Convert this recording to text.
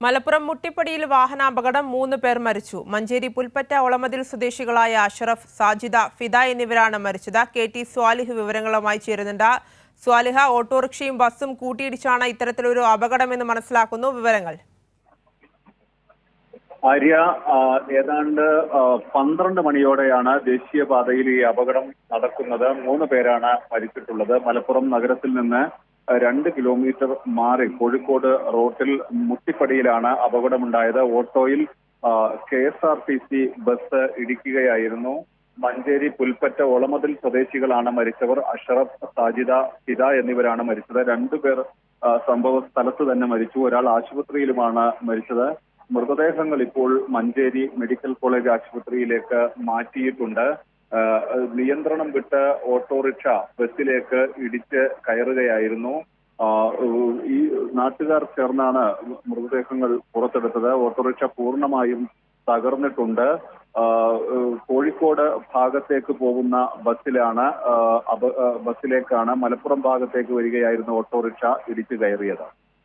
മലപ്പുറം മുട്ടിപ്പടിയിൽ വാഹനാപകടം 3 പേർ മരിച്ചു. മഞ്ചേരി പുൽപ്പറ്റ ഒളമതിൽ സ്വദേശികളായ അഷറഫ്, സാജിദ, ഫിദ എന്നിവരാണ് മരിച്ചത്. KT സ്വാലിഹ് വിവരങ്ങളുമായി ചേരുന്നുണ്ട്. സ്വാലിഹ, ഓട്ടോറിക്ഷയും ബസ്സും കൂട്ടിയിടിച്ചാണ് ഇത്തരത്തിലൊരു അപകടമെന്ന് മനസ്സിലാക്കുന്നു. വിവരങ്ങൾ. ആര്യ, ഏതാണ്ട് 12 മണിയോടെയാണ് ദേശീയപാതയിൽ ഈ അപകടം നടക്കുന്നത്. 3 പേരാണ് മരിച്ചിട്ടുള്ളത്. മലപ്പുറം നഗരത്തിൽ നിന്ന് 2 കിലോമീറ്റർ മാറി കോഴിക്കോട് റോട്ടിൽ മുട്ടിപ്പടിയിലാണ് അപകടമുണ്ടായത്. ഓട്ടോയിൽ KSRTC ബസ് ഇടിക്കുകയായിരുന്നു. മഞ്ചേരി പുൽപ്പറ്റ ഒളമതിൽ സ്വദേശികളാണ് മരിച്ചവർ. അഷറഫ്, സാജിദ, ഫിദ എന്നിവരാണ് മരിച്ചത്. 2 പേർ സംഭവ സ്ഥലത്ത് തന്നെ മരിച്ചു. ഒരാൾ ആശുപത്രിയിലുമാണ് മരിച്ചത്. മൃതദേഹങ്ങൾ ഇപ്പോൾ മഞ്ചേരി മെഡിക്കൽ കോളേജ് ആശുപത്രിയിലേക്ക് മാറ്റിയിട്ടുണ്ട്. നിയന്ത്രണം വിട്ട് ഓട്ടോറിക്ഷ ബസ്സിലേക്ക് ഇടിച്ച് കയറുകയായിരുന്നു. ഈ നാട്ടുകാർ ചേർന്നാണ് മൃതദേഹങ്ങൾ പുറത്തെടുത്തത്. ഓട്ടോറിക്ഷ പൂർണ്ണമായും തകർന്നിട്ടുണ്ട്. കോഴിക്കോട് ഭാഗത്തേക്ക് പോകുന്ന ബസ്സിലേക്കാണ് മലപ്പുറം ഭാഗത്തേക്ക് വരികയായിരുന്ന ഓട്ടോറിക്ഷ ഇടിച്ചു കയറിയത്.